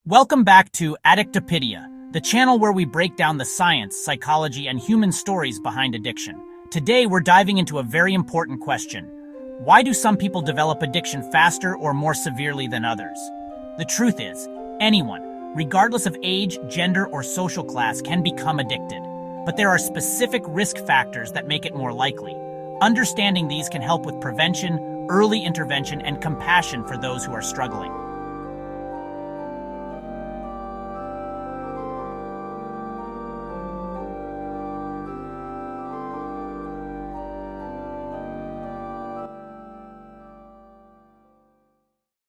Welcome back to Addictopydia, the channel where we break down the science, psychology, and human stories behind addiction. Today, we're diving into a very important question. Why do some people develop addiction faster or more severely than others? The truth is, anyone, regardless of age, gender, or social class, can become addicted. But there are specific risk factors that make it more likely. Understanding these can help with prevention, early intervention, and compassion for those who are struggling.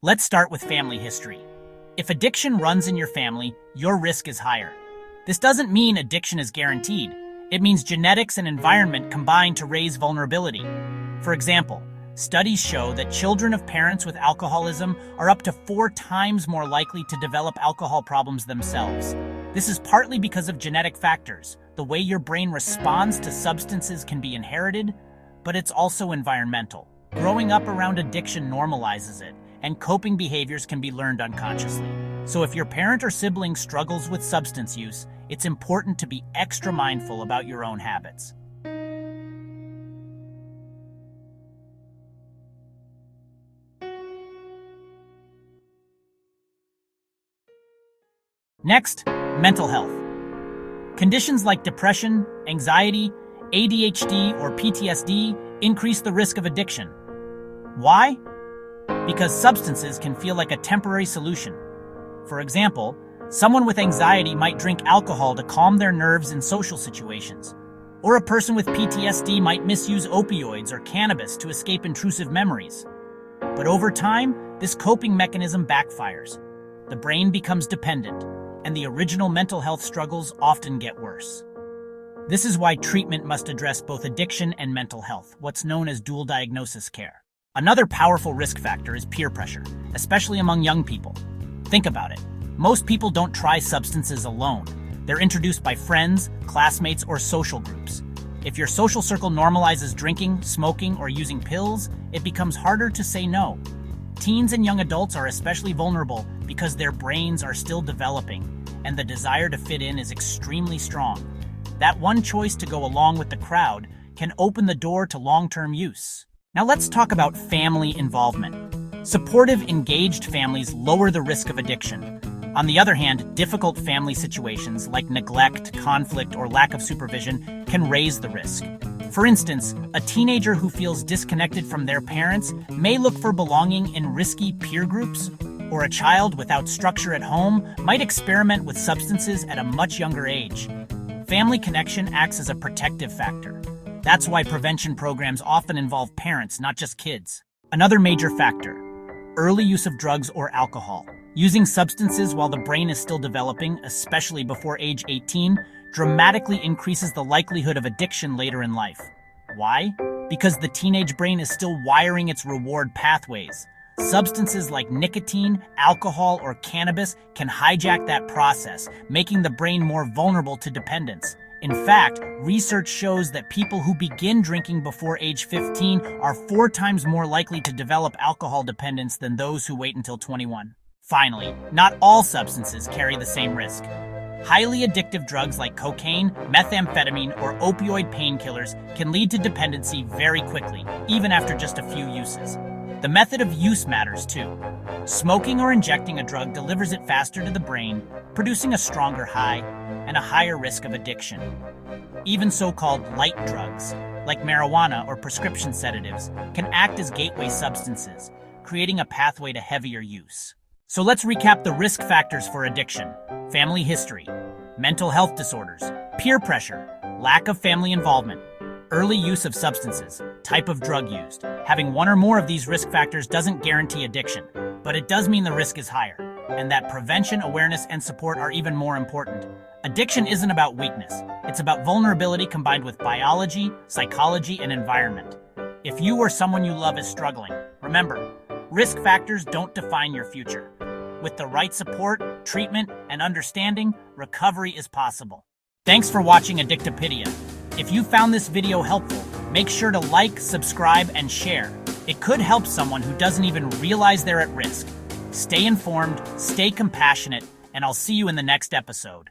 Let's start with family history. If addiction runs in your family, your risk is higher. This doesn't mean addiction is guaranteed. It means genetics and environment combine to raise vulnerability. For example, studies show that children of parents with alcoholism are up to 4 times more likely to develop alcohol problems themselves. This is partly because of genetic factors. The way your brain responds to substances can be inherited, but it's also environmental. Growing up around addiction normalizes it, and coping behaviors can be learned unconsciously. So if your parent or sibling struggles with substance use, it's important to be extra mindful about your own habits. Next, mental health. Conditions like depression, anxiety, ADHD, or PTSD increase the risk of addiction. Why? Because substances can feel like a temporary solution. For example, someone with anxiety might drink alcohol to calm their nerves in social situations. Or a person with PTSD might misuse opioids or cannabis to escape intrusive memories. But over time, this coping mechanism backfires. The brain becomes dependent, and the original mental health struggles often get worse. This is why treatment must address both addiction and mental health, what's known as dual diagnosis care. Another powerful risk factor is peer pressure, especially among young people. Think about it. Most people don't try substances alone. They're introduced by friends, classmates, or social groups. If your social circle normalizes drinking, smoking, or using pills, it becomes harder to say no. Teens and young adults are especially vulnerable because their brains are still developing, and the desire to fit in is extremely strong. That one choice to go along with the crowd can open the door to long-term use. Now let's talk about family involvement. Supportive, engaged families lower the risk of addiction. On the other hand, difficult family situations like neglect, conflict, or lack of supervision can raise the risk. For instance, a teenager who feels disconnected from their parents may look for belonging in risky peer groups, or a child without structure at home might experiment with substances at a much younger age. Family connection acts as a protective factor. That's why prevention programs often involve parents, not just kids. Another major factor: early use of drugs or alcohol. Using substances while the brain is still developing, especially before age 18, dramatically increases the likelihood of addiction later in life. Why? Because the teenage brain is still wiring its reward pathways. Substances like nicotine, alcohol, or cannabis can hijack that process, making the brain more vulnerable to dependence. In fact, research shows that people who begin drinking before age 15 are 4 times more likely to develop alcohol dependence than those who wait until 21. Finally, not all substances carry the same risk. Highly addictive drugs like cocaine, methamphetamine, or opioid painkillers can lead to dependency very quickly, even after just a few uses. The method of use matters too. Smoking or injecting a drug delivers it faster to the brain, producing a stronger high and a higher risk of addiction. Even so-called light drugs, like marijuana or prescription sedatives, can act as gateway substances, creating a pathway to heavier use. So let's recap the risk factors for addiction: family history, mental health disorders, peer pressure, lack of family involvement, early use of substances, type of drug used. Having one or more of these risk factors doesn't guarantee addiction, but it does mean the risk is higher, and that prevention, awareness, and support are even more important. Addiction isn't about weakness. It's about vulnerability combined with biology, psychology, and environment. If you or someone you love is struggling, remember, risk factors don't define your future. With the right support, treatment, and understanding, recovery is possible. Thanks for watching Addictopydia. If you found this video helpful, make sure to like, subscribe, and share. It could help someone who doesn't even realize they're at risk. Stay informed, stay compassionate, and I'll see you in the next episode.